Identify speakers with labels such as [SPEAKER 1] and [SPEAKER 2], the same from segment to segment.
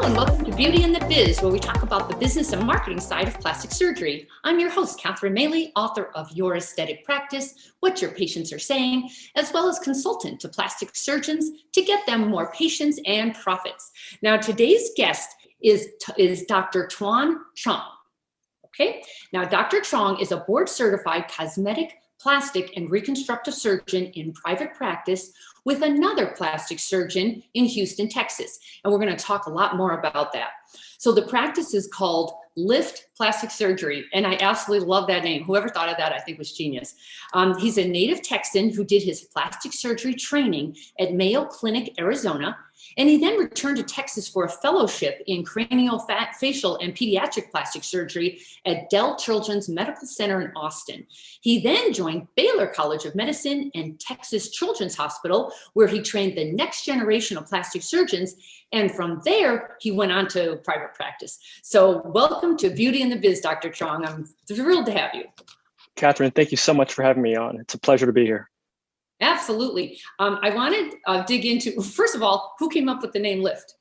[SPEAKER 1] and welcome to Beauty and the Biz, where we talk about the business and marketing side of plastic surgery. I'm your host, Catherine Maley, author of Your Aesthetic Practice, What Your Patients Are Saying, as well as consultant to plastic surgeons to get them more patients and profits. Now, today's guest is Dr. TUAN TRUONG. Okay, now Dr. TRUONG is a board-certified cosmetic, plastic, and reconstructive surgeon in private practice with another plastic surgeon in Houston, Texas. And we're going to talk a lot more about that. So the practice is called Lift Plastic Surgery, and I absolutely love that name. Whoever thought of that, I think, was genius. He's a native Texan who did his plastic surgery training at Mayo Clinic, Arizona, and he then returned to Texas for a fellowship in craniofacial and pediatric plastic surgery at Dell Children's Medical Center in Austin. He then joined Baylor College of Medicine and Texas Children's Hospital, where he trained the next generation of plastic surgeons. And from there, he went on to private practice. So welcome to Beauty and the Biz, Dr. TRUONG. I'm thrilled to have you.
[SPEAKER 2] Catherine, thank you so much for having me on. It's a pleasure to be here.
[SPEAKER 1] Absolutely. I wanted to dig into, first of all, who came up with the name Lift?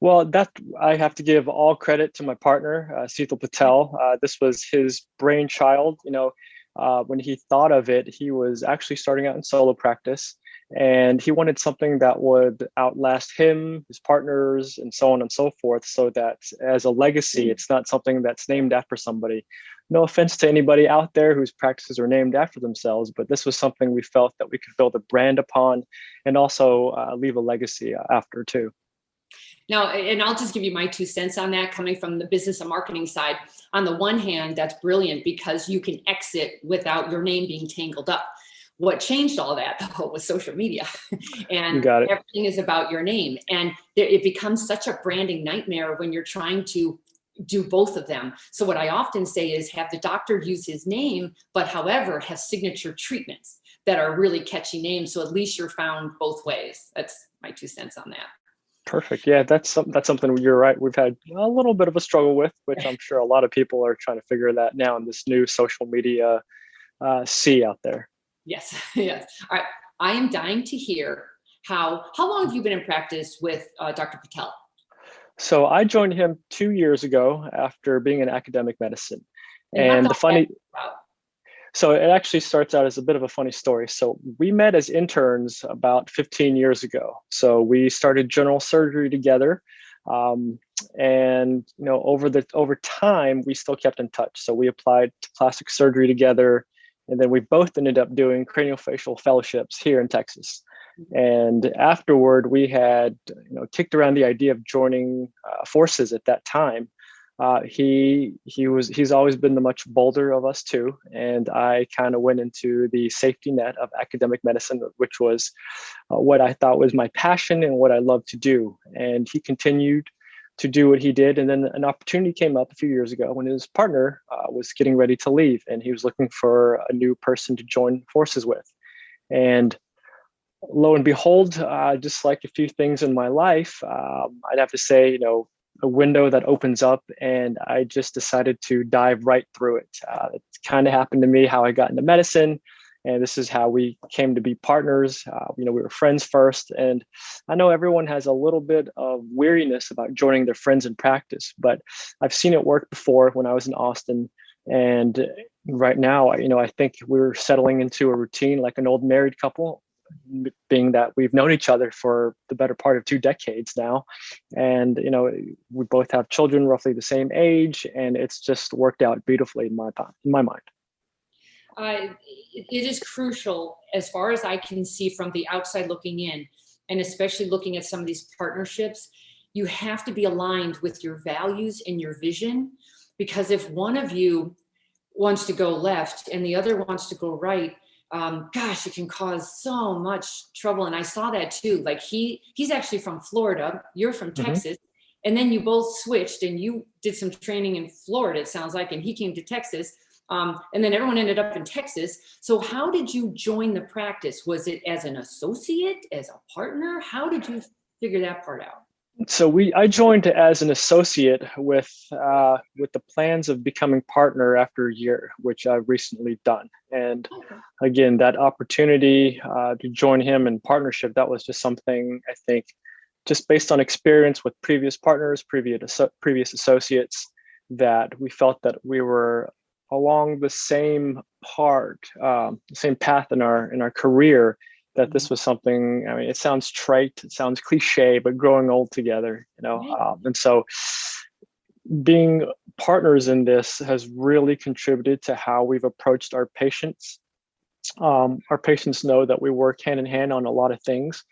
[SPEAKER 2] Well, that I have to give all credit to my partner, Seethal Patel. This was his brainchild. When he thought of it, he was actually starting out in solo practice, and he wanted something that would outlast him, his partners, and so on and so forth, so that as a legacy, it's not something that's named after somebody. No offense to anybody out there whose practices are named after themselves, but this was something we felt that we could build a brand upon and also leave a legacy after too.
[SPEAKER 1] Now, and I'll just give you my 2 cents on that, coming from the business and marketing side. On the one hand, that's brilliant because you can exit without your name being tangled up. What changed all that, though, was social media. And everything is about your name. And it becomes such a branding nightmare when you're trying to do both of them. So what I often say is have the doctor use his name, but however, have signature treatments that are really catchy names. So at least you're found both ways. That's my 2 cents on that.
[SPEAKER 2] Perfect. Yeah, that's something you're right. We've had a little bit of a struggle with, which I'm sure a lot of people are trying to figure that now in this new social media sea out there.
[SPEAKER 1] Yes. Yes. All right. I am dying to hear how long have you been in practice with Dr. Patel?
[SPEAKER 2] So I joined him 2 years ago after being in academic medicine. And so it actually starts out as a bit of a funny story. So we met as interns about 15 years ago. So we started general surgery together. And over time, we still kept in touch. So we applied to plastic surgery together. And then we both ended up doing craniofacial fellowships here in Texas. And afterward, we had kicked around the idea of joining forces at that time. He's always been the much bolder of us two, and I kind of went into the safety net of academic medicine, which was what I thought was my passion and what I love to do. And he continued to do what he did, and then an opportunity came up a few years ago when his partner was getting ready to leave, and he was looking for a new person to join forces with. And lo and behold, just like a few things in my life, I'd have to say, a window that opens up, and I just decided to dive right through it. It kind of happened to me how I got into medicine, and this is how we came to be partners. We were friends first, and I know everyone has a little bit of weariness about joining their friends in practice, but I've seen it work before when I was in Austin, and right now, I think we're settling into a routine like an old married couple, being that we've known each other for the better part of 2 decades now. And, we both have children roughly the same age, and it's just worked out beautifully in my mind.
[SPEAKER 1] It is crucial, as far as I can see from the outside looking in, and especially looking at some of these partnerships, you have to be aligned with your values and your vision, because if one of you wants to go left and the other wants to go right, it can cause so much trouble. And I saw that too. Like he's actually from Florida, you're from Texas, and then you both switched and you did some training in Florida, it sounds like, and he came to Texas. And then everyone ended up in Texas. So how did you join the practice? Was it as an associate, as a partner? How did you figure that part out?
[SPEAKER 2] So I joined as an associate with the plans of becoming partner after a year, which I've recently done. And again, that opportunity to join him in partnership, that was just something I think just based on experience with previous partners, previous associates, that we felt that we were along the same same path in our career, that this was something, I mean, it sounds trite, it sounds cliche, but growing old together, and so being partners in this has really contributed to how we've approached our patients. Our patients know that we work hand in hand on a lot of things.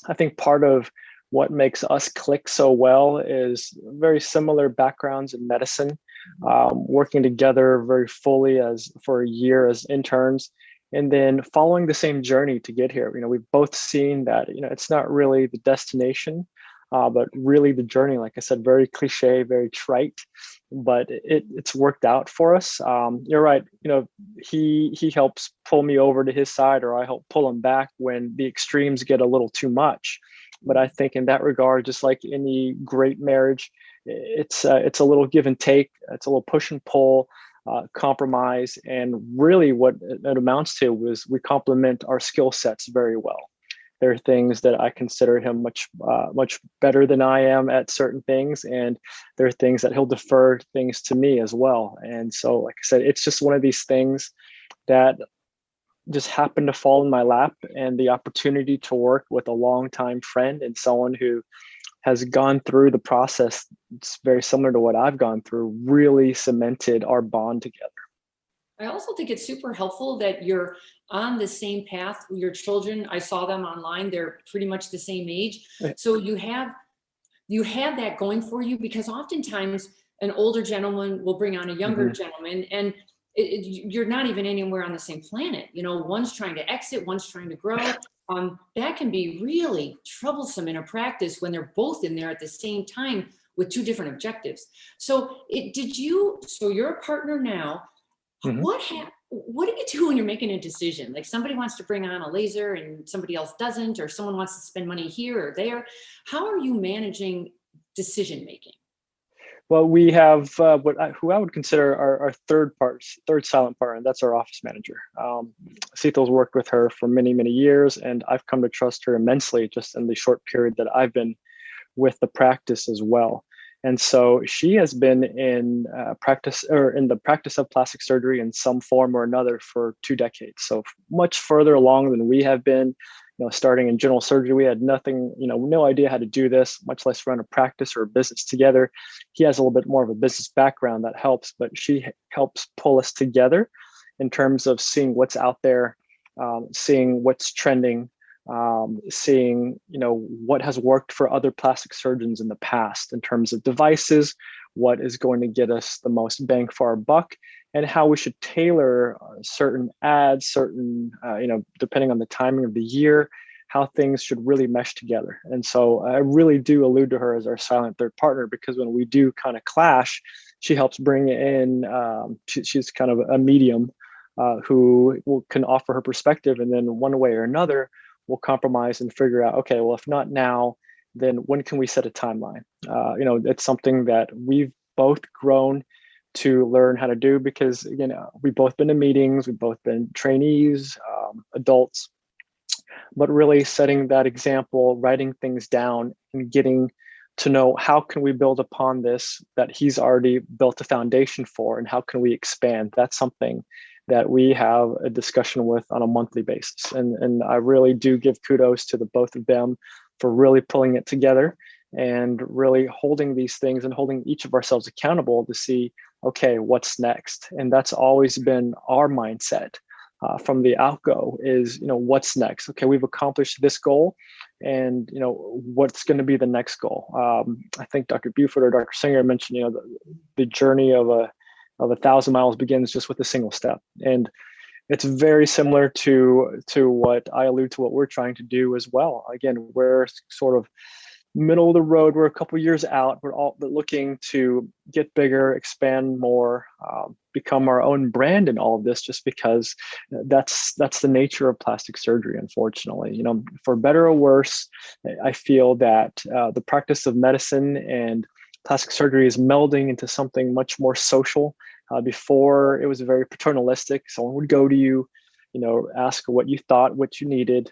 [SPEAKER 2] I think part of what makes us click so well is very similar backgrounds in medicine, working together very fully for a year as interns, and then following the same journey to get here. We've both seen that, it's not really the destination, but really the journey. Like I said, very cliche, very trite, but it's worked out for us. You're right. He helps pull me over to his side, or I help pull him back when the extremes get a little too much. But I think in that regard, just like any great marriage, it's a little give and take. It's a little push and pull, compromise, and really what it amounts to is we complement our skill sets very well. There are things that I consider him much better than I am at certain things, and there are things that he'll defer things to me as well. And so, like I said, it's just one of these things that just happened to fall in my lap, and the opportunity to work with a longtime friend and someone who has gone through the process, it's very similar to what I've gone through, really cemented our bond together.
[SPEAKER 1] I also think it's super helpful that you're on the same path. Your children, I saw them online, they're pretty much the same age. So you have that going for you, because oftentimes an older gentleman will bring on a younger gentleman, and you're not even anywhere on the same planet. One's trying to exit, one's trying to grow. That can be really troublesome in a practice when they're both in there at the same time with two different objectives. So you're a partner now. What do you do when you're making a decision? Like somebody wants to bring on a laser and somebody else doesn't, or someone wants to spend money here or there. How are you managing decision making?
[SPEAKER 2] Well, we have who I would consider our third silent partner, and that's our office manager. Cethal's worked with her for many, many years, and I've come to trust her immensely just in the short period that I've been with the practice as well. And so she has been in the practice of plastic surgery in some form or another for 2 decades. So much further along than we have been. Starting in general surgery, we had nothing, no idea how to do this, much less run a practice or a business together. He has a little bit more of a business background that helps, but she helps pull us together in terms of seeing what's out there, seeing what's trending, seeing what has worked for other plastic surgeons in the past in terms of devices, what is going to get us the most bang for our buck, and how we should tailor certain ads, depending on the timing of the year, how things should really mesh together. And so I really do allude to her as our silent third partner, because when we do kind of clash, she helps bring in, she's kind of a medium who can offer her perspective, and then one way or another, we'll compromise and figure out, okay, well, if not now, then when can we set a timeline? It's something that we've both grown to learn how to do, because again, we've both been in meetings, we've both been trainees, adults, but really setting that example, writing things down, and getting to know how can we build upon this that he's already built a foundation for, and how can we expand. That's something that we have a discussion with on a monthly basis. And I really do give kudos to the both of them for really pulling it together and really holding these things and holding each of ourselves accountable to see, okay, what's next? And that's always been our mindset from the outgo is, what's next? Okay, we've accomplished this goal, and what's going to be the next goal? I think Dr. Buford or Dr. Singer mentioned, the journey of 1,000 miles begins just with a single step. And it's very similar to what I allude to what we're trying to do as well. Again, we're sort of middle of the road. We're a couple years out. We're all looking to get bigger, expand more, become our own brand in all of this, just because that's the nature of plastic surgery, unfortunately. For better or worse, I feel that the practice of medicine and plastic surgery is melding into something much more social. Before, it was very paternalistic. Someone would go to you, ask what you thought, what you needed,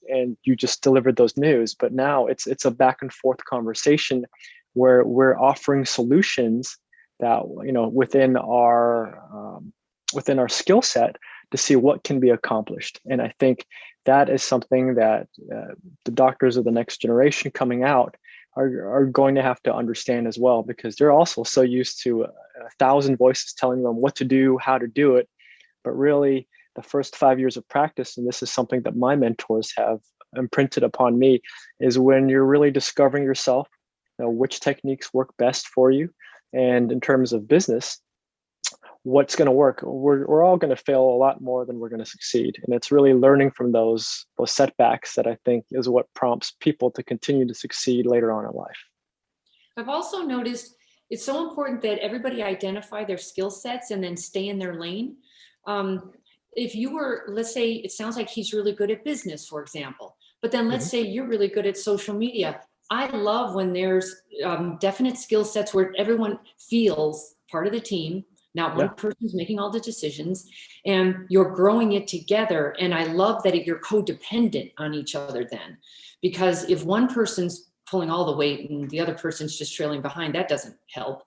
[SPEAKER 2] and you just delivered those news. But now it's a back and forth conversation where we're offering solutions that within our skill set to see what can be accomplished. And I think that is something that the doctors of the next generation coming out are going to have to understand as well, because they're also so used to 1,000 voices telling them what to do, how to do it. But really, the first 5 years of practice, and this is something that my mentors have imprinted upon me, is when you're really discovering yourself, which techniques work best for you. And in terms of business, what's going to work. We're all going to fail a lot more than we're going to succeed. And it's really learning from those setbacks that I think is what prompts people to continue to succeed later on in life.
[SPEAKER 1] I've also noticed it's so important that everybody identify their skill sets and then stay in their lane. If you were, let's say, it sounds like he's really good at business, for example, but then let's say you're really good at social media. I love when there's definite skill sets where everyone feels part of the team. Not one person's making all the decisions, and you're growing it together. And I love that you're codependent on each other then, because if one person's pulling all the weight and the other person's just trailing behind, that doesn't help.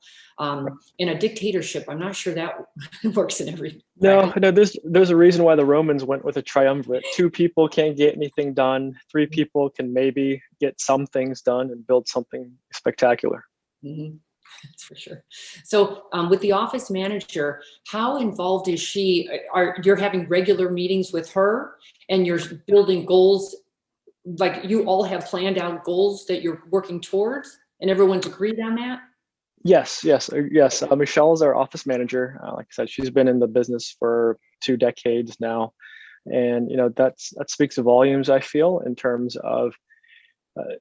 [SPEAKER 1] In a dictatorship, I'm not sure that works in every.
[SPEAKER 2] No, there's a reason why the Romans went with a triumvirate. 2 people can't get anything done. 3 people can maybe get some things done and build something spectacular.
[SPEAKER 1] Mm-hmm. That's for sure. So with the office manager, how involved is she? You're having regular meetings with her and you're building goals, like you all have planned out goals that you're working towards and everyone's agreed on that?
[SPEAKER 2] Yes. Michelle is our office manager. Like I said, she's been in the business for 2 decades now. And, that speaks volumes, I feel, in terms of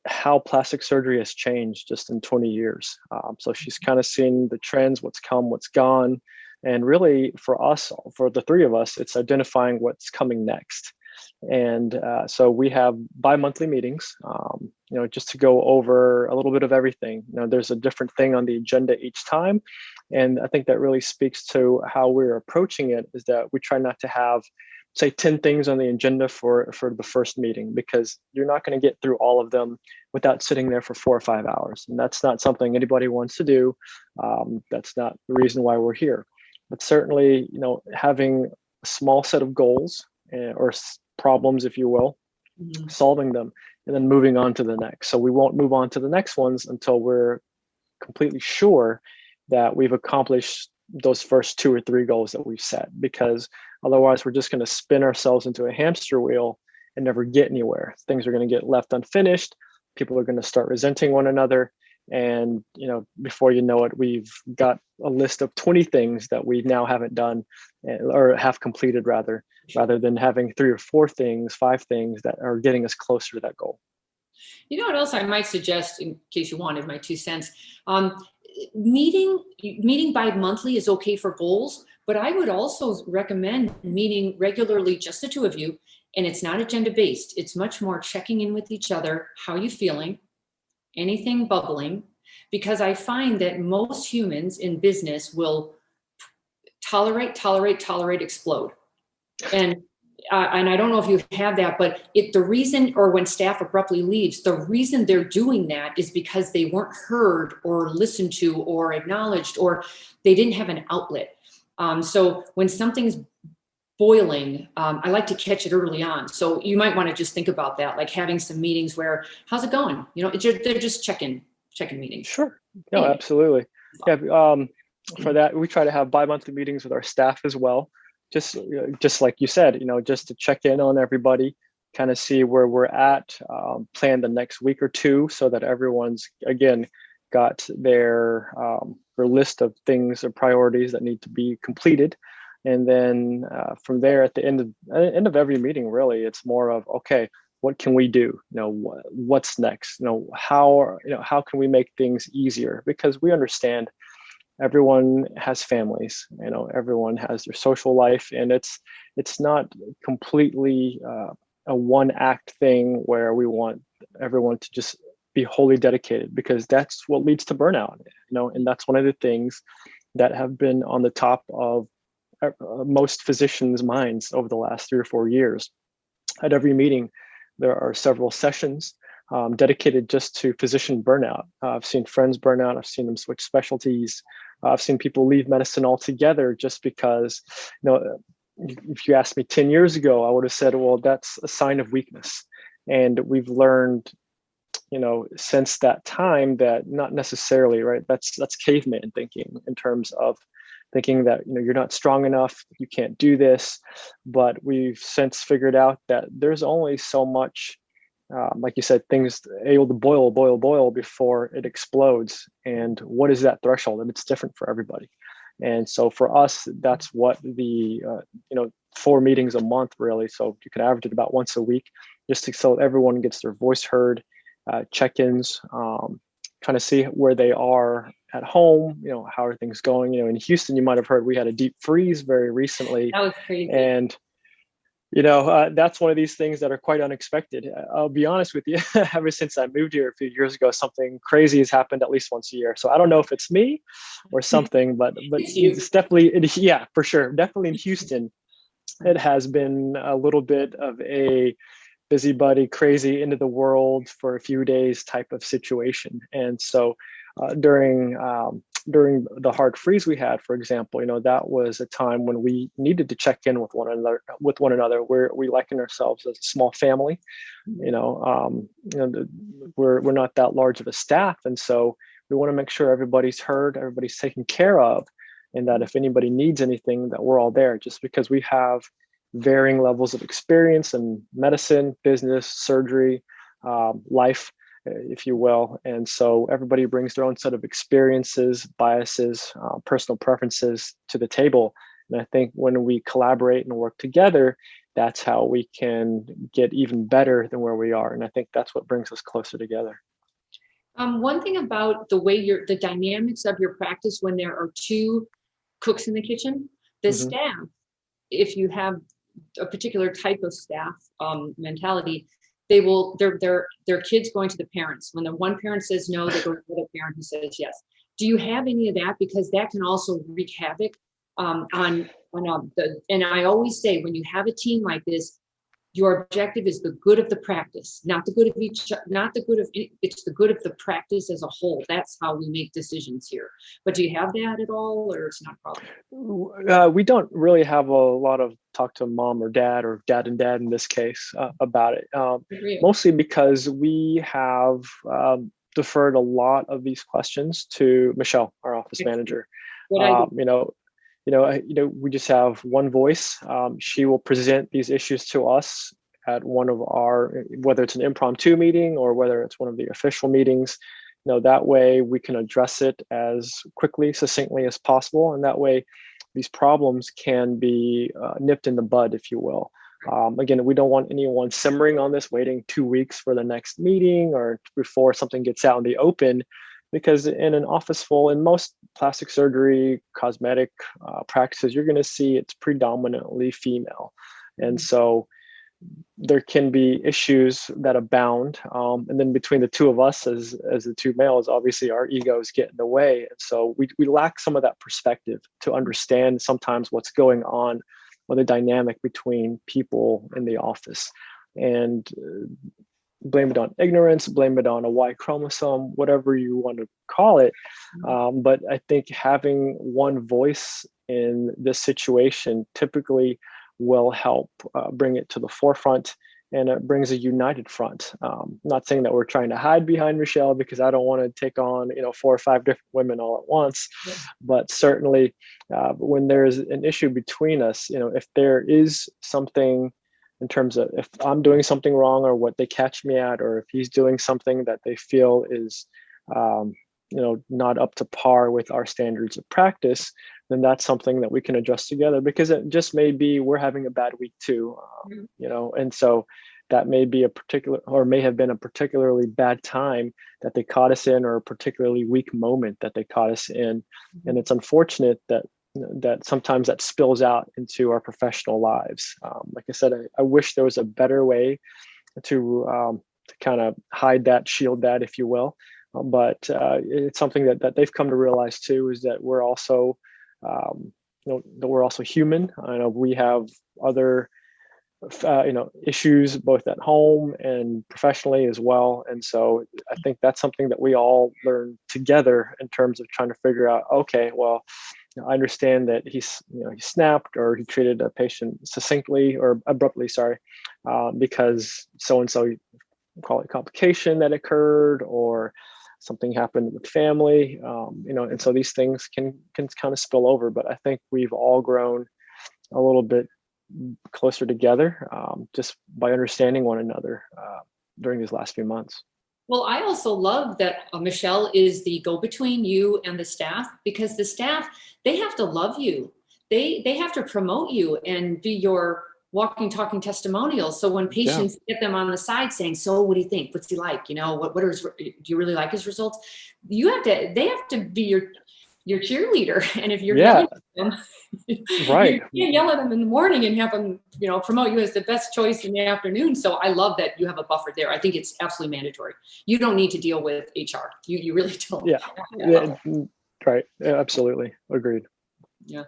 [SPEAKER 2] how plastic surgery has changed just in 20 years. So she's kind of seen the trends, what's come, what's gone. And really for us, for the 3 of us, it's identifying what's coming next. And so we have bi-monthly meetings, just to go over a little bit of everything. There's a different thing on the agenda each time. And I think that really speaks to how we're approaching it, is that we try not to have, say, 10 things on the agenda for the first meeting, because you're not going to get through all of them without sitting there for 4 or 5 hours. And that's not something anybody wants to do. That's not the reason why we're here. But certainly, having a small set of goals or problems, if you will, solving them, and then moving on to the next. So we won't move on to the next ones until we're completely sure that we've accomplished those first 2 or 3 goals that we've set, because otherwise we're just going to spin ourselves into a hamster wheel and never get anywhere. Things are going to get left unfinished. People are going to start resenting one another. And, before you know it, we've got a list of 20 things that we now haven't done, or have completed rather than having 3 or 4 things, 5 things that are getting us closer to that goal.
[SPEAKER 1] You know what else I might suggest, in case you wanted my 2 cents? Meeting bi-monthly is okay for goals, but I would also recommend meeting regularly, just the 2 of you. And it's not agenda based. It's much more checking in with each other. How are you feeling? Anything bubbling? Because I find that most humans in business will tolerate, explode. And I don't know if you have that, but the reason, or when staff abruptly leaves, the reason they're doing that is because they weren't heard or listened to or acknowledged, or they didn't have an outlet. So when something's boiling, I like to catch it early on. So you might want to just think about that, like having some meetings where, how's it going? They're just check-in meetings.
[SPEAKER 2] Sure. No, absolutely. Yeah. For that, we try to have bi-monthly meetings with our staff as well. Just like you said, just to check in on everybody, kind of see where we're at, plan the next week or 2, so that everyone's, again, got their list of things or priorities that need to be completed. And then from there, at the end of every meeting, really, it's more of, okay, what can we do? What's next? How can we make things easier? Because we understand everyone has families, everyone has their social life, and it's not completely a one act thing where we want everyone to just be wholly dedicated, because that's what leads to burnout, and that's one of the things that have been on the top of most physicians' minds over the last 3 or 4 years. At every meeting, there are several sessions dedicated just to physician burnout. I've seen friends burn out. I've seen them switch specialties. I've seen people leave medicine altogether just because, if you asked me 10 years ago, I would have said, well, that's a sign of weakness. And we've learned, since that time that not necessarily, right? That's caveman thinking in terms of thinking that, you're not strong enough, you can't do this. But we've since figured out that there's only so much, like you said, things able to boil before it explodes. And what is that threshold? And it's different for everybody. And so for us, that's what the 4 meetings a month, really. So you can average it about once a week, so everyone gets their voice heard, check-ins, kind of see where they are at home, how are things going. In Houston, you might have heard we had a deep freeze very recently.
[SPEAKER 1] That was crazy.
[SPEAKER 2] And that's one of these things that are quite unexpected. I'll be honest with you, ever since I moved here a few years ago, something crazy has happened at least once a year. So I don't know if it's me or something, but it's definitely, yeah, for sure. Definitely in Houston, it has been a little bit of a busybody, crazy, into the world for a few days type of situation. And so during the hard freeze we had, for example, that was a time when we needed to check in with one another. We liken ourselves as a small family. We're not that large of a staff, and so we want to make sure everybody's heard, everybody's taken care of, and that if anybody needs anything, that we're all there. Just because we have varying levels of experience in medicine, business, surgery, life, if you will. And so everybody brings their own set of experiences, biases, personal preferences to the table. And I think when we collaborate and work together, that's how we can get even better than where we are. And I think that's what brings us closer together.
[SPEAKER 1] One thing about the way the dynamics of your practice when there are 2 cooks in the kitchen, the staff, if you have a particular type of staff mentality, they will their kids going to the parents. When the one parent says no, they go to the other parent who says yes. Do you have any of that? Because that can also wreak havoc on and I always say, when you have a team like this, your objective is the good of the practice, not the good of it's the good of the practice as a whole. That's how we make decisions here. But do you have that at all, or it's not a problem?
[SPEAKER 2] We don't really have a lot of talk to mom or dad and dad in this case about it. Mostly because we have deferred a lot of these questions to Michelle, our office manager. We just have one voice. She will present these issues to us at one of our, whether it's an impromptu meeting or whether it's one of the official meetings. That way we can address it as quickly, succinctly as possible. And that way these problems can be nipped in the bud, if you will. Again, we don't want anyone simmering on this, waiting 2 weeks for the next meeting or before something gets out in the open. Because in an office full, in most plastic surgery, cosmetic practices, you're going to see it's predominantly female. And so there can be issues that abound. And then between the 2 of us as the 2 males, obviously our egos get in the way. And so we lack some of that perspective to understand sometimes what's going on with the dynamic between people in the office. And blame it on ignorance, blame it on a Y chromosome, whatever you want to call it. But I think having one voice in this situation typically will help bring it to the forefront, and it brings a united front. Not saying that we're trying to hide behind Michelle, because I don't want to take on 4 or 5 different women all at once. But certainly when there's an issue between us, if there is something in terms of if I'm doing something wrong or what they catch me at, or if he's doing something that they feel is, not up to par with our standards of practice, then that's something that we can adjust together, because it just may be we're having a bad week too, and so that may be may have been a particularly bad time that they caught us in, or a particularly weak moment that they caught us in. And it's unfortunate that sometimes that spills out into our professional lives. Like I said, I wish there was a better way to kind of hide that, shield that, if you will. But it's something that they've come to realize too, is that we're also, that we're also human. I know we have other issues both at home and professionally as well. And so I think that's something that we all learn together in terms of trying to figure out, okay, well, I understand that he snapped or he treated a patient succinctly or abruptly, sorry, because so-and-so, call it complication that occurred or something happened with family, and so these things can kind of spill over. But I think we've all grown a little bit closer together just by understanding one another during these last few months.
[SPEAKER 1] Well, I also love that Michelle is the go-between you and the staff, because the staff, they have to love you. They have to promote you and be your walking, talking testimonials. So when patients get them on the side saying, so what do you think? What's he like? Do you really like his results? They have to be your cheerleader. And if you're yelling at them,
[SPEAKER 2] right.
[SPEAKER 1] you can't yell at them in the morning and have them, promote you as the best choice in the afternoon. So I love that you have a buffer there. I think it's absolutely mandatory. You don't need to deal with HR. You really don't.
[SPEAKER 2] Yeah. Right. Yeah, absolutely. Agreed.
[SPEAKER 1] Yeah.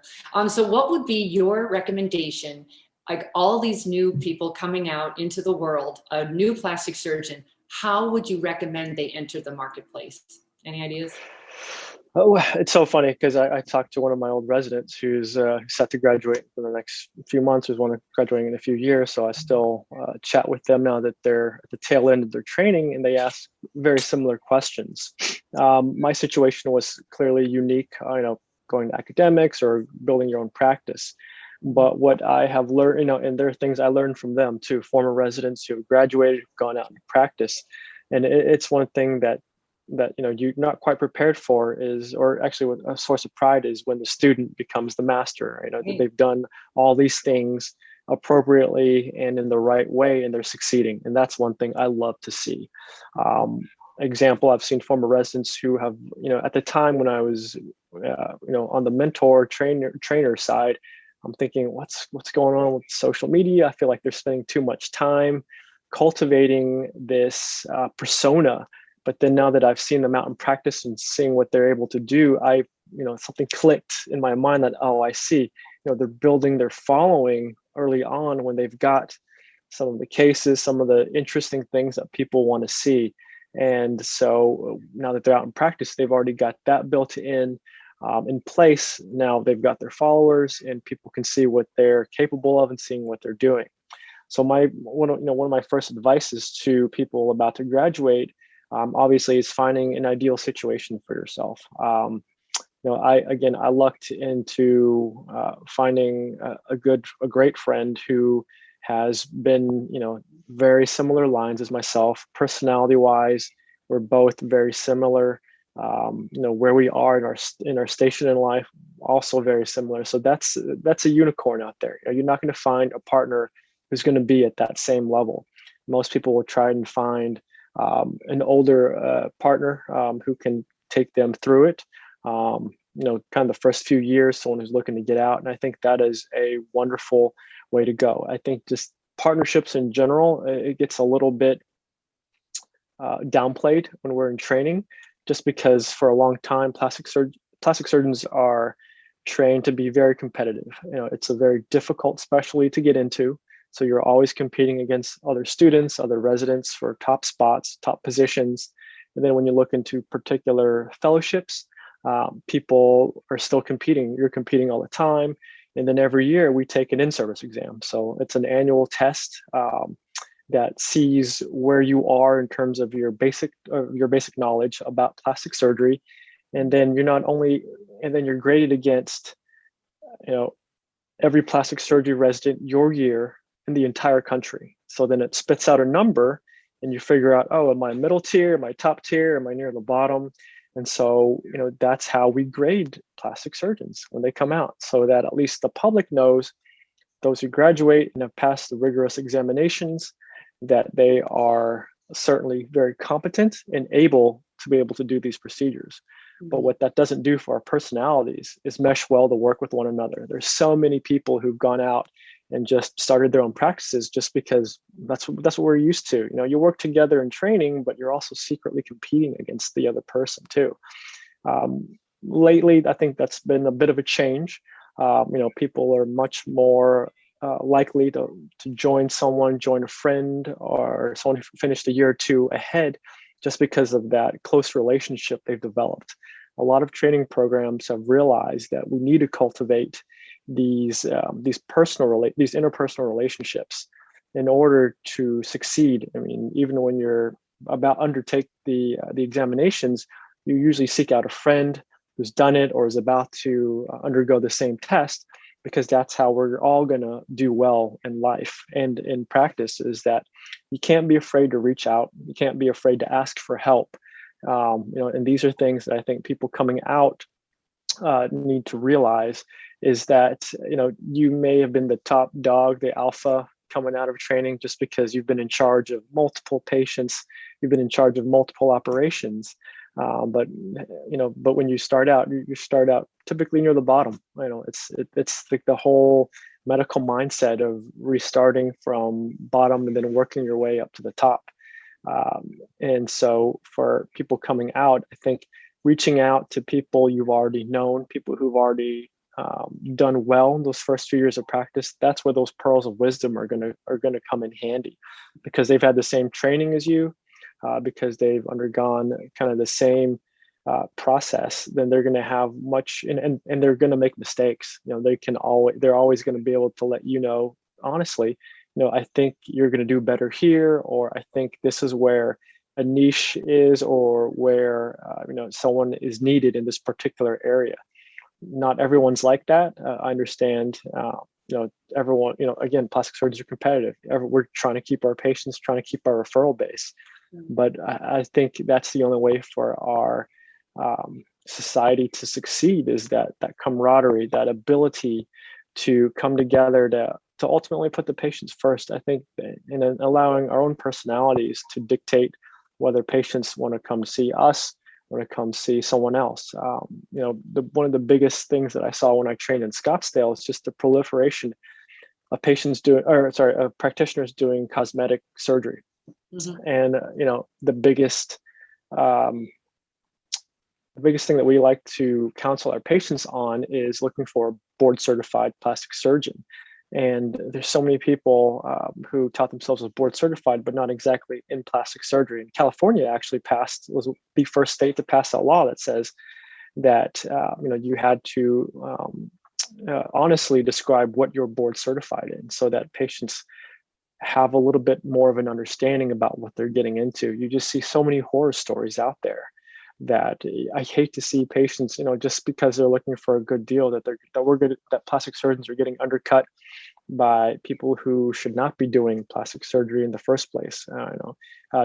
[SPEAKER 1] So what would be your recommendation? Like all these new people coming out into the world, a new plastic surgeon, how would you recommend they enter the marketplace? Any ideas?
[SPEAKER 2] Oh, it's so funny because I talked to one of my old residents who's set to graduate in the next few months, who's one graduating in a few years. So I still chat with them now that they're at the tail end of their training, and they ask very similar questions. My situation was clearly unique, going to academics or building your own practice. But what I have learned, and there are things I learned from them too, former residents who have graduated, who've gone out into practice. And it's one thing that you're not quite prepared for or actually a source of pride is when the student becomes the master. That they've done all these things appropriately and in the right way, and they're succeeding. And that's one thing I love to see. Example, I've seen former residents who have, at the time when I was, on the mentor trainer side, I'm thinking, what's going on with social media? I feel like they're spending too much time cultivating this persona. But then now that I've seen them out in practice and seeing what they're able to do, something clicked in my mind that, oh, I see, they're building their following early on when they've got some of the cases, some of the interesting things that people want to see. And so now that they're out in practice, they've already got that built in place. Now they've got their followers and people can see what they're capable of and seeing what they're doing. So one of my first advices to people about to graduate, obviously, is finding an ideal situation for yourself. I lucked into finding a great friend who has been, very similar lines as myself, personality-wise. We're both very similar. Where we are in our station in life, also very similar. So that's a unicorn out there. You're not going to find a partner who's going to be at that same level. Most people will try and find an older partner who can take them through it. Kind of the first few years, someone who's looking to get out. And I think that is a wonderful way to go. I think just partnerships in general, it gets a little bit downplayed when we're in training, just because for a long time, plastic surgeons are trained to be very competitive. It's a very difficult specialty to get into. So you're always competing against other students, other residents for top spots, top positions. And then when you look into particular fellowships, people are still competing. You're competing all the time. And then every year we take an in-service exam. So it's an annual test that sees where you are in terms of your basic knowledge about plastic surgery. And then you're graded against, every plastic surgery resident your year in the entire country. So then it spits out a number and you figure out, oh, am I middle tier, am I top tier, am I near the bottom? And so, that's how we grade plastic surgeons when they come out, so that at least the public knows those who graduate and have passed the rigorous examinations, that they are certainly very competent and able to be able to do these procedures. But what that doesn't do for our personalities is mesh well to work with one another. There's so many people who've gone out and just started their own practices just because that's what we're used to. You work together in training, but you're also secretly competing against the other person too. Lately, I think that's been a bit of a change. People are much more likely to join a friend or someone who finished a year or two ahead, just because of that close relationship they've developed. A lot of training programs have realized that we need to cultivate these interpersonal relationships in order to succeed. I mean, even when you're about to undertake the examinations, you usually seek out a friend who's done it or is about to undergo the same test, because that's how we're all going to do well in life and in practice. Is that you can't be afraid to reach out. You can't be afraid to ask for help. And these are things that I think people coming out need to realize, is that, you may have been the top dog, the alpha coming out of training, just because you've been in charge of multiple patients, you've been in charge of multiple operations. But when you start out, you start out typically near the bottom. It's like the whole medical mindset of restarting from bottom and then working your way up to the top. And so for people coming out, I think reaching out to people you've already known, people who've already done well in those first few years of practice, that's where those pearls of wisdom are gonna come in handy, because they've had the same training as you, because they've undergone kind of the same process. Then they're going to have much, and they're going to make mistakes. They're always going to be able to let you know honestly, I think you're going to do better here, or I think this is where a niche is, or where someone is needed in this particular area. Not everyone's like that. I understand. Everyone. Again, plastic surgeons are competitive. We're trying to keep our patients, trying to keep our referral base. But I think that's the only way for our society to succeed, is that camaraderie, that ability to come together to ultimately put the patients first. I think in allowing our own personalities to dictate whether patients want to come see us, want to come see someone else. One of the biggest things that I saw when I trained in Scottsdale is just the proliferation of practitioners doing cosmetic surgery. Mm-hmm. And the biggest thing that we like to counsel our patients on is looking for a board certified plastic surgeon. And there's so many people who taught themselves as board certified, but not exactly in plastic surgery. And California actually was the first state to pass a law that says that you had to honestly describe what you're board certified in, so that patients have a little bit more of an understanding about what they're getting into. You just see so many horror stories out there that I hate to see patients, just because they're looking for a good deal, that plastic surgeons are getting undercut by people who should not be doing plastic surgery in the first place.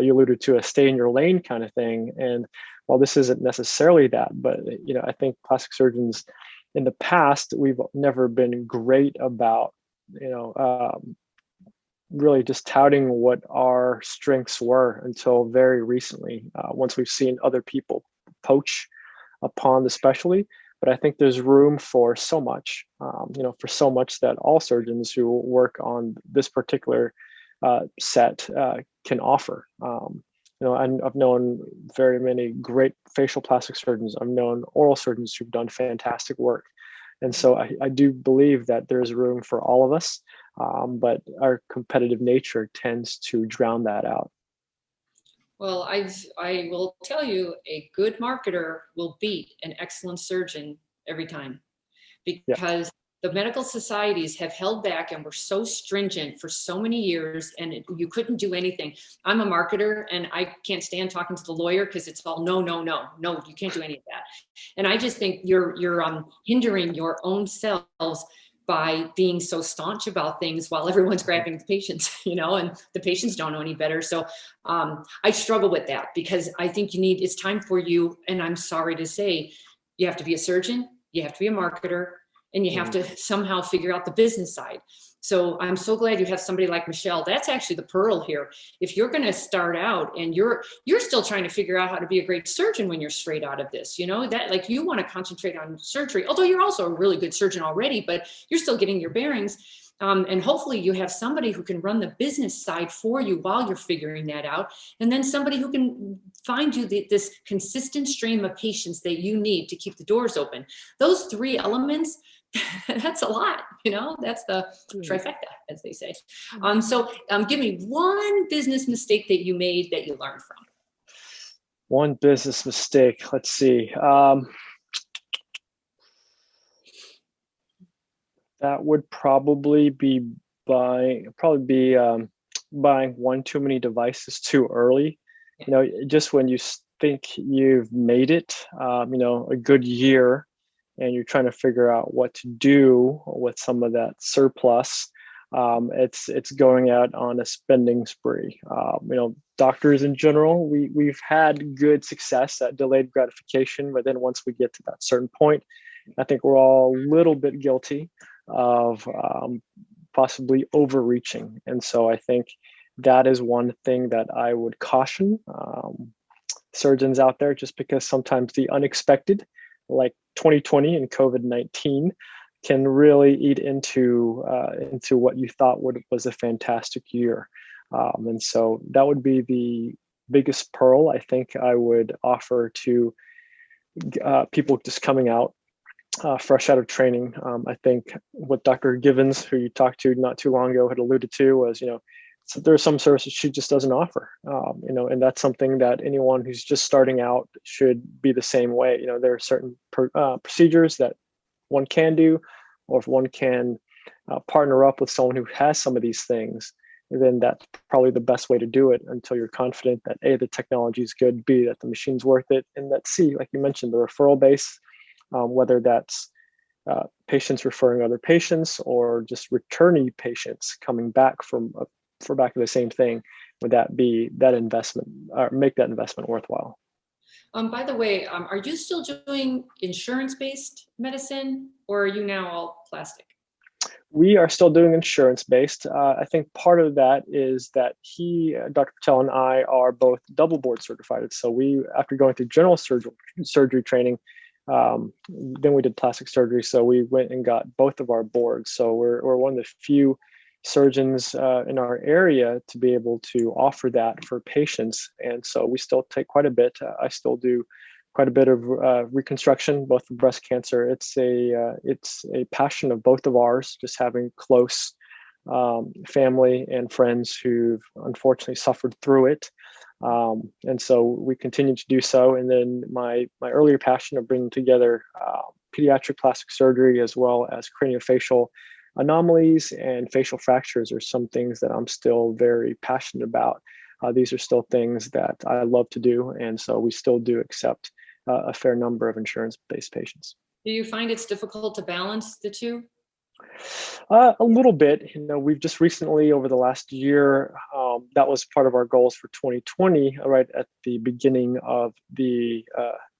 [SPEAKER 2] You alluded to a stay in your lane kind of thing. And while this isn't necessarily that, but I think plastic surgeons in the past, we've never been great about, really just touting what our strengths were until very recently, once we've seen other people poach upon the specialty. But I think there's room for so much, that all surgeons who work on this particular set can offer. I've known very many great facial plastic surgeons. I've known oral surgeons who've done fantastic work. And so I do believe that there's room for all of us, but our competitive nature tends to drown that out.
[SPEAKER 1] Well, I will tell you, a good marketer will beat an excellent surgeon every time, because the medical societies have held back and were so stringent for so many years, and you couldn't do anything. I'm a marketer, and I can't stand talking to the lawyer, because it's all no, you can't do any of that. And I just think you're hindering your own selves by being so staunch about things while everyone's grabbing the patients, and the patients don't know any better. So I struggle with that, because I think it's time for you, and I'm sorry to say, you have to be a surgeon, you have to be a marketer, and you have to somehow figure out the business side. So I'm so glad you have somebody like Michelle. That's actually the pearl here. If you're going to start out and you're still trying to figure out how to be a great surgeon when you're straight out of this, that like you want to concentrate on surgery, although you're also a really good surgeon already, but you're still getting your bearings. And hopefully you have somebody who can run the business side for you while you're figuring that out. And then somebody who can find you this consistent stream of patients that you need to keep the doors open. Those three elements, That's a lot, that's the trifecta, as they say. Give me one business mistake that you made that you learned from.
[SPEAKER 2] One business mistake. Let's see. That would probably be buying one too many devices too early. Just when you think you've made it, a good year, and you're trying to figure out what to do with some of that surplus. It's going out on a spending spree. Doctors in general, we've had good success at delayed gratification, but then once we get to that certain point, I think we're all a little bit guilty of possibly overreaching. And so I think that is one thing that I would caution surgeons out there, just because sometimes the unexpected, like 2020 and COVID-19, can really eat into what you thought was a fantastic year. And so that would be the biggest pearl I think I would offer to people just coming out fresh out of training. I think what Dr. Givens, who you talked to not too long ago, had alluded to was, so there are some services she just doesn't offer, and that's something that anyone who's just starting out should be the same way. There are certain procedures that one can do, or if one can partner up with someone who has some of these things, then that's probably the best way to do it until you're confident that A, the technology is good, B, that the machine's worth it, and that C, like you mentioned, the referral base, whether that's patients referring other patients or just returnee patients coming back for back to the same thing, would that be that investment, or make that investment worthwhile?
[SPEAKER 1] By the way, are you still doing insurance-based medicine, or are you now all plastic?
[SPEAKER 2] We are still doing insurance-based. I think part of that is that Dr. Patel and I are both double board certified. So we, after going through general surgery training, then we did plastic surgery. So we went and got both of our boards. So we're one of the few surgeons in our area to be able to offer that for patients. And so we still take quite a bit. I still do quite a bit of reconstruction, both for breast cancer. It's a passion of both of ours, just having close family and friends who've unfortunately suffered through it. And so we continue to do so. And then my earlier passion of bringing together pediatric plastic surgery as well as craniofacial anomalies and facial fractures are some things that I'm still very passionate about. These are still things that I love to do. And so we still do accept a fair number of insurance-based patients.
[SPEAKER 1] Do you find it's difficult to balance the two?
[SPEAKER 2] A little bit. We've just recently, over the last year, that was part of our goals for 2020, right at the beginning of the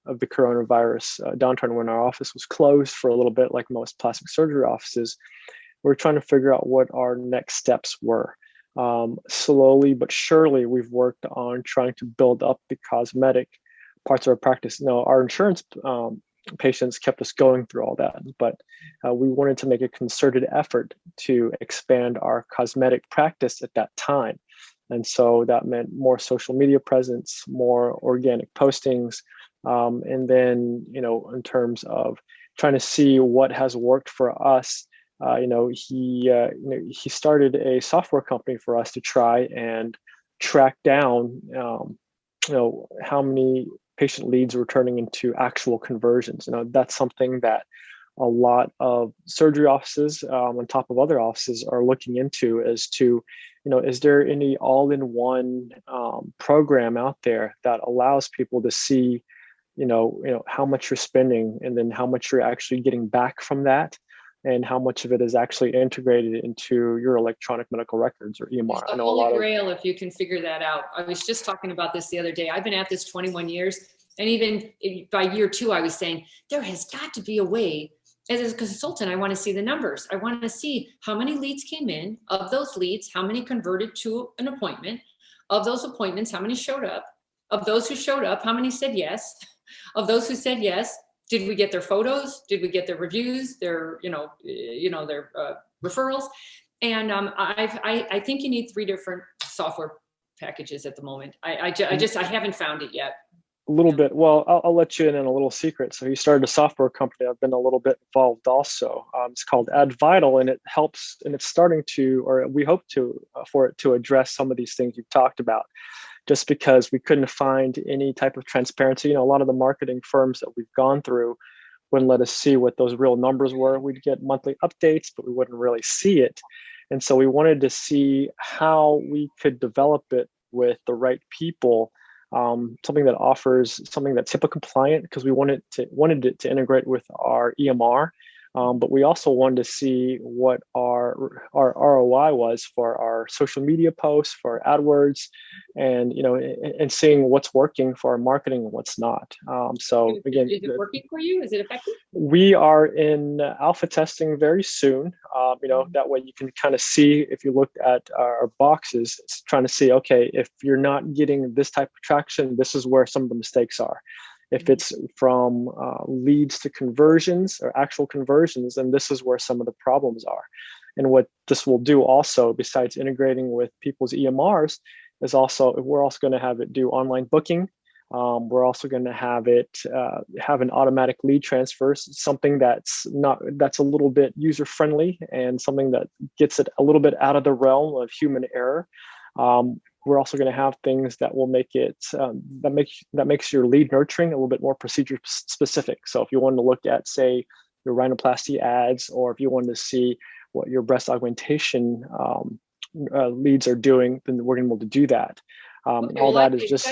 [SPEAKER 2] coronavirus downturn, when our office was closed for a little bit, like most plastic surgery offices. We're trying to figure out what our next steps were. Slowly but surely, we've worked on trying to build up the cosmetic parts of our practice. Now, our insurance patients kept us going through all that, but we wanted to make a concerted effort to expand our cosmetic practice at that time. And so that meant more social media presence, more organic postings, and then, in terms of trying to see what has worked for us. He started a software company for us to try and track down, how many patient leads were turning into actual conversions. That's something that a lot of surgery offices, on top of other offices, are looking into, as to, is there any all-in-one program out there that allows people to see, how much you're spending, and then how much you're actually getting back from that, and how much of it is actually integrated into your electronic medical records, or EMR.
[SPEAKER 1] It's the holy grail if you can figure that out. I was just talking about this the other day. I've been at this 21 years, and even by year 2, I was saying there has got to be a way. As a consultant, I want to see the numbers. I want to see how many leads came in. Of those leads, how many converted to an appointment? Of those appointments, how many showed up? Of those who showed up, how many said yes? Of those who said yes, did we get their photos? Did we get their reviews? Their, their referrals? And I think you need 3 different software packages at the moment. I haven't found it yet.
[SPEAKER 2] A little bit. Well, I'll let you in on a little secret. So he started a software company. I've been a little bit involved also. It's called AdVital, and it helps, and it's starting to, or we hope to, for it to address some of these things you've talked about. Just because we couldn't find any type of transparency. A lot of the marketing firms that we've gone through wouldn't let us see what those real numbers were. We'd get monthly updates, but we wouldn't really see it. And so we wanted to see how we could develop it with the right people, something that offers something that's HIPAA compliant, because we wanted it to integrate with our EMR. But we also wanted to see what our ROI was for our social media posts, for AdWords, and and seeing what's working for our marketing and what's not. So again,
[SPEAKER 1] is it working for you? Is it effective?
[SPEAKER 2] We are in alpha testing very soon. That way you can kind of see, if you look at our boxes, it's trying to see, okay, if you're not getting this type of traction, this is where some of the mistakes are. If it's from leads to conversions or actual conversions, then this is where some of the problems are. And what this will do also, besides integrating with people's EMRs, is we're also going to have it do online booking. We're also going to have it have an automatic lead transfer, something that's a little bit user friendly and something that gets it a little bit out of the realm of human error. We're also going to have things that will make it that makes your lead nurturing a little bit more procedure specific. So if you wanted to look at, say, your rhinoplasty ads, or if you wanted to see what your breast augmentation leads are doing, then we're going to be able to do that.
[SPEAKER 1] Okay,
[SPEAKER 2] all that is just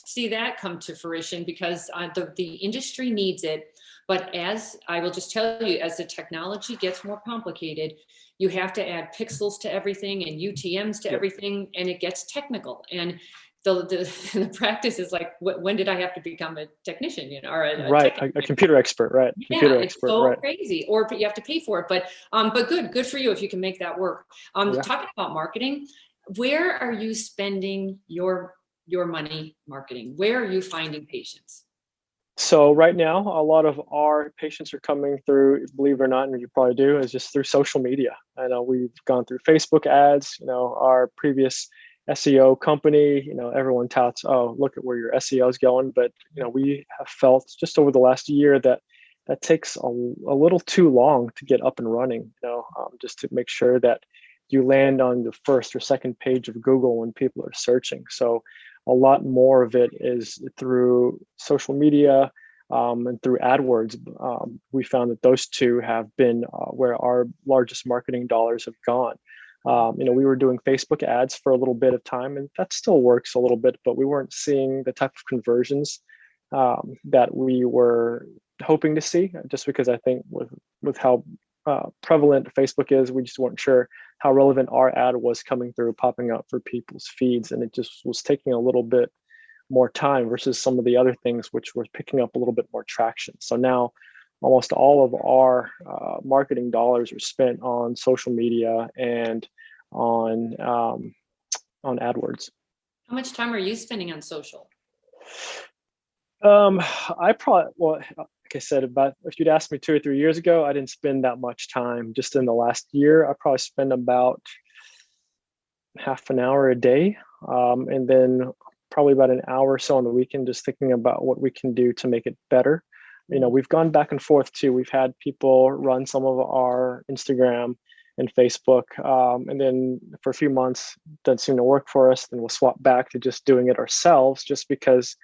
[SPEAKER 1] see that come to fruition, because the industry needs it. But as I will just tell you, as the technology gets more complicated, you have to add pixels to everything and UTMs to everything, and it gets technical. And the practice is like, when did I have to become a technician, or
[SPEAKER 2] a computer expert, right?
[SPEAKER 1] Yeah,
[SPEAKER 2] computer
[SPEAKER 1] it's
[SPEAKER 2] expert,
[SPEAKER 1] so
[SPEAKER 2] right.
[SPEAKER 1] crazy, or you have to pay for it. But good for you if you can make that work. Talking about marketing, where are you spending your money marketing? Where are you finding patients?
[SPEAKER 2] So right now, a lot of our patients are coming through, believe it or not, and you probably do, is just through social media. I know we've gone through Facebook ads, our previous SEO company, everyone touts, oh, look at where your SEO is going. But, we have felt just over the last year that takes a little too long to get up and running, just to make sure that you land on the first or second page of Google when people are searching. So a lot more of it is through social media and through AdWords. We found that those two have been where our largest marketing dollars have gone. We were doing Facebook ads for a little bit of time, and that still works a little bit, but we weren't seeing the type of conversions that we were hoping to see, just because I think with how prevalent Facebook is, we just weren't sure how relevant our ad was coming through, popping up for people's feeds, and it just was taking a little bit more time versus some of the other things which were picking up a little bit more traction. So now almost all of our marketing dollars are spent on social media and on AdWords.
[SPEAKER 1] How much time are you spending on social?
[SPEAKER 2] Like I said, if you'd asked me 2 or 3 years ago, I didn't spend that much time. Just in the last year, I probably spend about half an hour a day, and then probably about an hour or so on the weekend, just thinking about what we can do to make it better. We've gone back and forth too. We've had people run some of our Instagram and Facebook, and then for a few months, doesn't seem to work for us. Then we'll swap back to just doing it ourselves, just because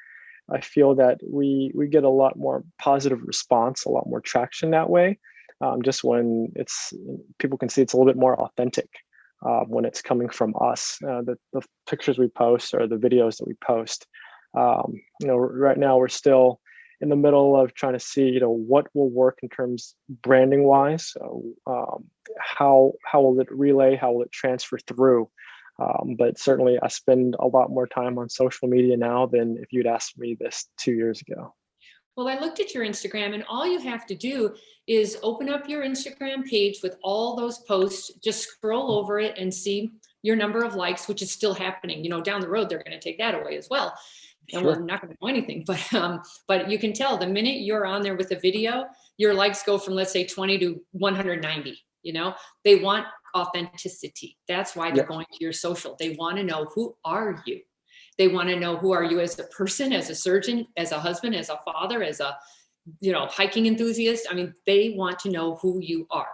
[SPEAKER 2] I feel that we get a lot more positive response, a lot more traction that way. Just when people can see it's a little bit more authentic when it's coming from us. The pictures we post or the videos that we post. Right now we're still in the middle of trying to see, what will work in terms branding wise. How will it relay? How will it transfer through? But certainly I spend a lot more time on social media now than if you'd asked me this 2 years ago.
[SPEAKER 1] Well, I looked at your Instagram, and all you have to do is open up your Instagram page with all those posts, just scroll over it and see your number of likes, which is still happening. Down the road, they're going to take that away as well. And we're not going to do anything, but you can tell the minute you're on there with a video, your likes go from, let's say, 20 to 190. They want authenticity. That's why they're going to your social. They want to know, who are you? They want to know, who are you as a person, as a surgeon, as a husband, as a father, as a, hiking enthusiast. I mean, they want to know who you are.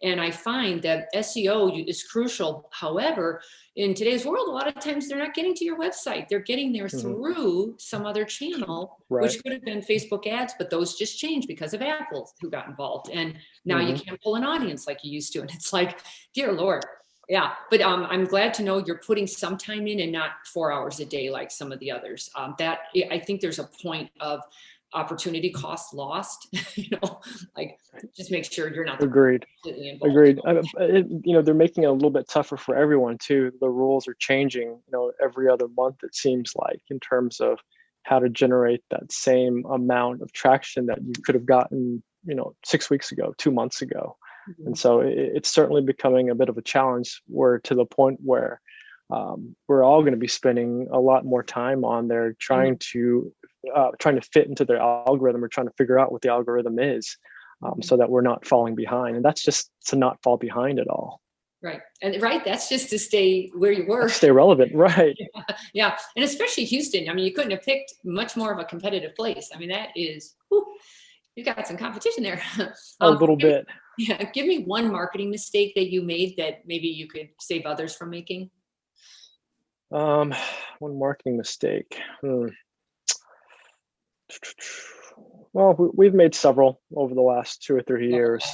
[SPEAKER 1] And I find that SEO is crucial. However, in today's world, a lot of times they're not getting to your website. They're getting there through some other channel, which could have been Facebook ads, but those just changed because of Apple, who got involved. And now you can't pull an audience like you used to. And it's like, dear Lord. Yeah, but I'm glad to know you're putting some time in and not 4 hours a day like some of the others. That I think there's a point of opportunity cost lost. Like, just make sure you're not
[SPEAKER 2] Agreed.
[SPEAKER 1] involved.
[SPEAKER 2] Agreed. They're making it a little bit tougher for everyone too. The rules are changing, every other month, it seems like, in terms of how to generate that same amount of traction that you could have gotten, 6 weeks ago, 2 months ago. And so it's certainly becoming a bit of a challenge, where to the point where we're all going to be spending a lot more time on there trying to fit into their algorithm, or trying to figure out what the algorithm is, so that we're not falling behind. And that's just to not fall behind at all.
[SPEAKER 1] Right. And that's just to stay where you were.
[SPEAKER 2] Stay relevant. Right.
[SPEAKER 1] Yeah. And especially Houston. I mean, you couldn't have picked much more of a competitive place. I mean, that is, you got some competition there.
[SPEAKER 2] A little bit.
[SPEAKER 1] Yeah. Give me one marketing mistake that you made that maybe you could save others from making.
[SPEAKER 2] One marketing mistake. Well, we've made several over the last 2 or 3 years.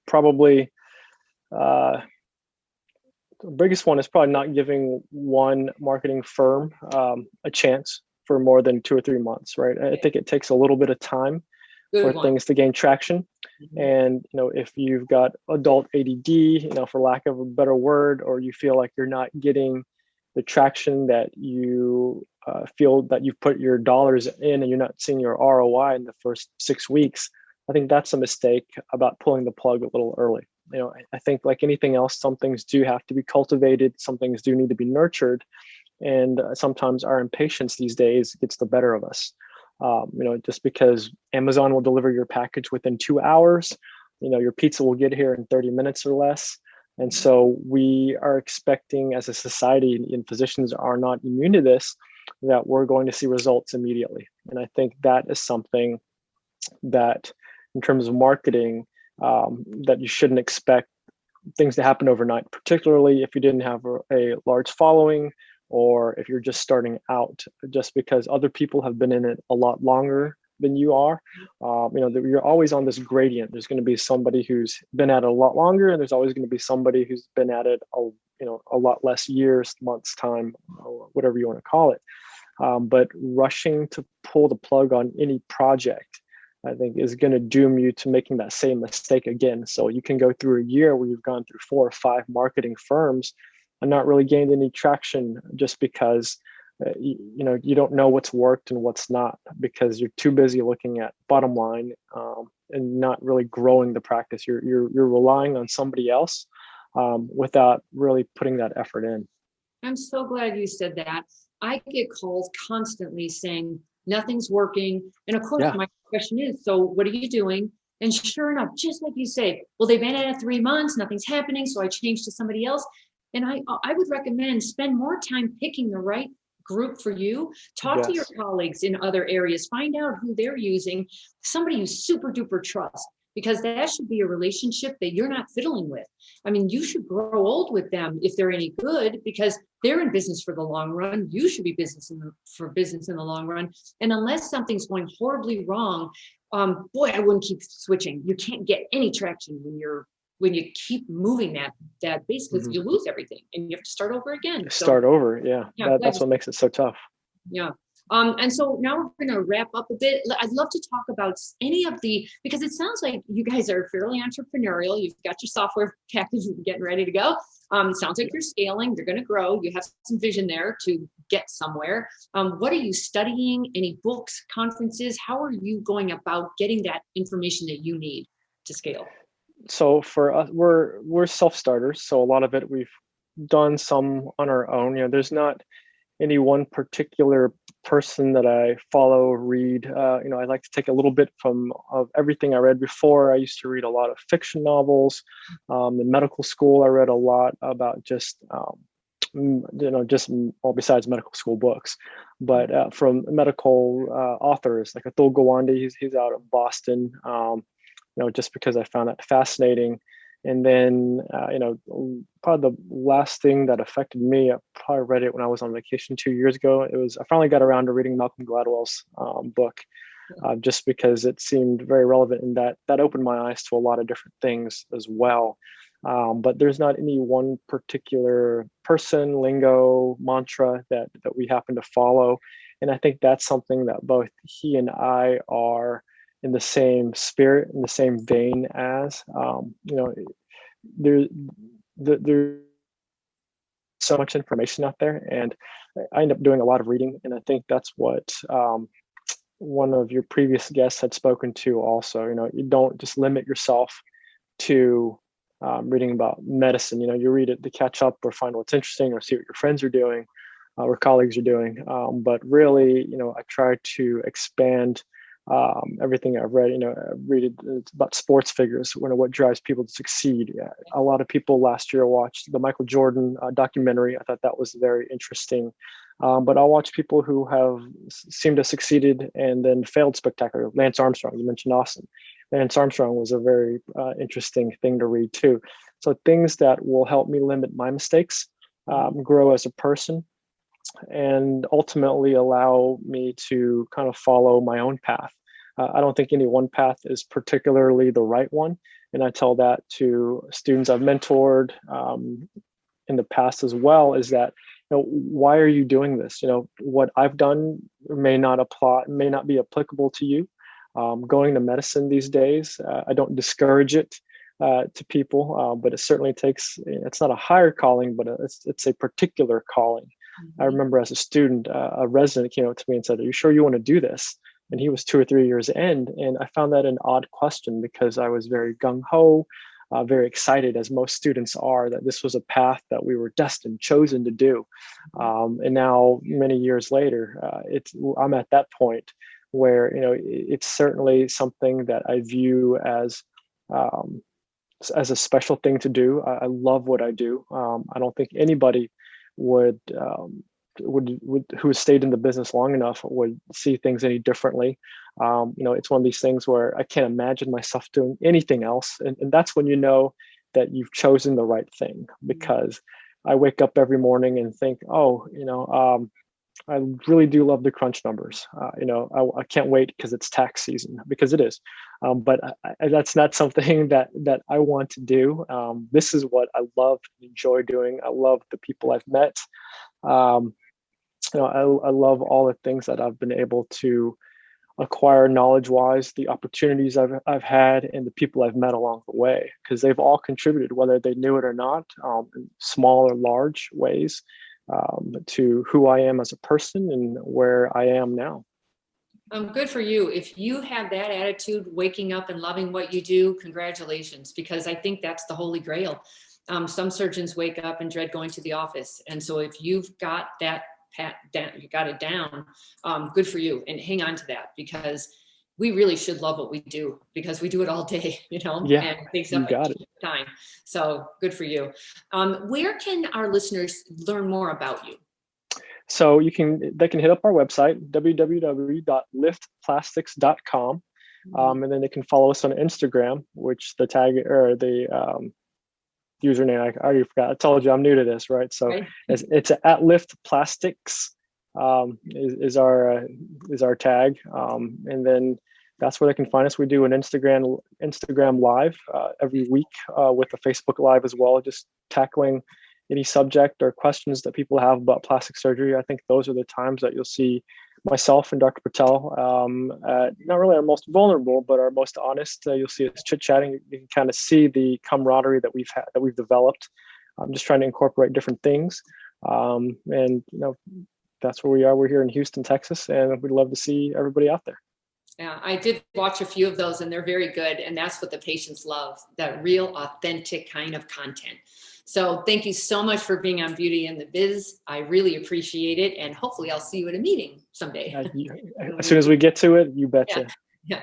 [SPEAKER 2] Probably the biggest one is probably not giving one marketing firm a chance for more than 2 or 3 months, right? I think it takes a little bit of time for things to gain traction. And, if you've got adult ADD, for lack of a better word, or you feel like you're not getting the traction that you feel that you've put your dollars in, and you're not seeing your ROI in the first 6 weeks, I think that's a mistake about pulling the plug a little early. I think, like anything else, some things do have to be cultivated. Some things do need to be nurtured. And sometimes our impatience these days gets the better of us. Just because Amazon will deliver your package within 2 hours, your pizza will get here in 30 minutes or less. And so we are expecting, as a society, and physicians are not immune to this, that we're going to see results immediately. And I think that is something that, in terms of marketing, that you shouldn't expect things to happen overnight, particularly if you didn't have a large following, or if you're just starting out, just because other people have been in it a lot longer than you are. You're always on this gradient. There's going to be somebody who's been at it a lot longer, and there's always going to be somebody who's been at it a lot less years, months time, or whatever you want to call it. But rushing to pull the plug on any project, I think, is going to doom you to making that same mistake again. So you can go through a year where you've gone through 4 or 5 marketing firms and not really gained any traction, just because you don't know what's worked and what's not, because you're too busy looking at bottom line and not really growing the practice. You're relying on somebody else without really putting that effort in.
[SPEAKER 1] I'm so glad you said that. I get calls constantly saying nothing's working, and of course my question is, so what are you doing? And sure enough, just like you say, well, they've been at it 3 months, nothing's happening, so I changed to somebody else. And I would recommend spend more time picking the right group for you. Talk to your colleagues in other areas, find out who they're using, somebody you super duper trust, because that should be a relationship that you're not fiddling with. I mean, you should grow old with them if they're any good, because they're in business for the long run. You should be for business in the long run. And unless something's going horribly wrong, boy, I wouldn't keep switching. You can't get any traction when you keep moving that base, because you lose everything and you have to start over again.
[SPEAKER 2] Start over, that's what makes it so tough.
[SPEAKER 1] Yeah. And so now we're going to wrap up a bit. I'd love to talk about any of because it sounds like you guys are fairly entrepreneurial. You've got your software package, you're getting ready to go. It sounds like you're scaling, you're going to grow. You have some vision there to get somewhere. What are you studying? Any books, conferences? How are you going about getting that information that you need to scale?
[SPEAKER 2] So for us, we're self-starters. So a lot of it we've done some on our own. There's not any one particular person that I follow, read. I like to take a little bit of everything I read before. I used to read a lot of fiction novels. In medical school, I read a lot about just just well, besides medical school books, but from medical authors like Atul Gawande. He's out of Boston. Just because I found that fascinating. And then, probably the last thing that affected me, I probably read it when I was on vacation 2 years ago. I finally got around to reading Malcolm Gladwell's book, just because it seemed very relevant, and that opened my eyes to a lot of different things as well. But there's not any one particular person, lingo, mantra that we happen to follow. And I think that's something that both he and I are in the same spirit, in the same vein as. There's so much information out there, and I end up doing a lot of reading. And I think that's what one of your previous guests had spoken to also. You don't just limit yourself to reading about medicine. You read it to catch up or find what's interesting or see what your friends are doing or colleagues are doing. But really, I try to expand everything I've read. I read it's about sports figures, what drives people to succeed. A lot of people last year watched the Michael Jordan documentary. I thought that was very interesting. But I'll watch people who have seemed to have succeeded and then failed spectacularly. Lance Armstrong, you mentioned Austin. Lance Armstrong was a very interesting thing to read too. So things that will help me limit my mistakes, grow as a person, and ultimately allow me to kind of follow my own path. I don't think any one path is particularly the right one. And I tell that to students I've mentored in the past as well, is that, why are you doing this? What I've done may not be applicable to you. Going to medicine these days, I don't discourage it to people, but it certainly it's not a higher calling, but it's a particular calling. Mm-hmm. I remember as a student, a resident came up to me and said, "Are you sure you want to do this?" And he was 2 or 3 years in. And I found that an odd question, because I was very gung-ho, very excited, as most students are, that this was a path that we were destined, chosen to do. And now, many years later, I'm at that point where, it's certainly something that I view as a special thing to do. I love what I do. I don't think anybody would who has stayed in the business long enough would see things any differently. It's one of these things where I can't imagine myself doing anything else. And that's when you know that you've chosen the right thing, because I wake up every morning and think, I really do love the crunch numbers. I can't wait because it's tax season, because it is. But that's not something that I want to do. This is what I love and enjoy doing. I love the people I've met. I love all the things that I've been able to acquire knowledge-wise, the opportunities I've had, and the people I've met along the way, because they've all contributed, whether they knew it or not, in small or large ways, to who I am as a person and where I am now.
[SPEAKER 1] Good for you. If you have that attitude, waking up and loving what you do, congratulations, because I think that's the holy grail. Some surgeons wake up and dread going to the office. And so if you've got that down, you got it down, good for you, and hang on to that, because we really should love what we do, because we do it all day, and it takes up time. So good for you. Where can our listeners learn more about you?
[SPEAKER 2] So they can hit up our website, www.liftplastics.com. And then they can follow us on Instagram, which the tag or the username, I already forgot. I told you I'm new to this, right? So right. It's at Lift Plastics is our tag, and then that's where they can find us. We do an Instagram live every week with a Facebook live as well, just tackling any subject or questions that people have about plastic surgery. I think those are the times that you'll see myself and Dr. Patel, not really our most vulnerable, but our most honest. You'll see us chit-chatting. You can kind of see the camaraderie that we've developed. I'm just trying to incorporate different things. And that's where we are. We're here in Houston, Texas, and we'd love to see everybody out there.
[SPEAKER 1] Yeah, I did watch a few of those, and they're very good. And that's what the patients love, that real, authentic kind of content. So thank you so much for being on Beauty and the Biz. I really appreciate it. And hopefully I'll see you at a meeting someday.
[SPEAKER 2] As soon as we get to it, you betcha.
[SPEAKER 1] Yeah.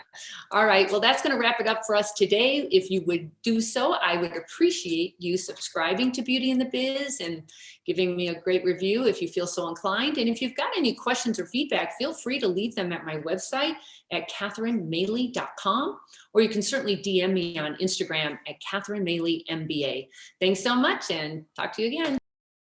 [SPEAKER 1] All right. Well, that's going to wrap it up for us today. If you would do so, I would appreciate you subscribing to Beauty in the Biz and giving me a great review if you feel so inclined. And if you've got any questions or feedback, feel free to leave them at my website at catherinemaley.com, or you can certainly DM me on Instagram at Catherine Maley MBA. Thanks so much, and talk to you again.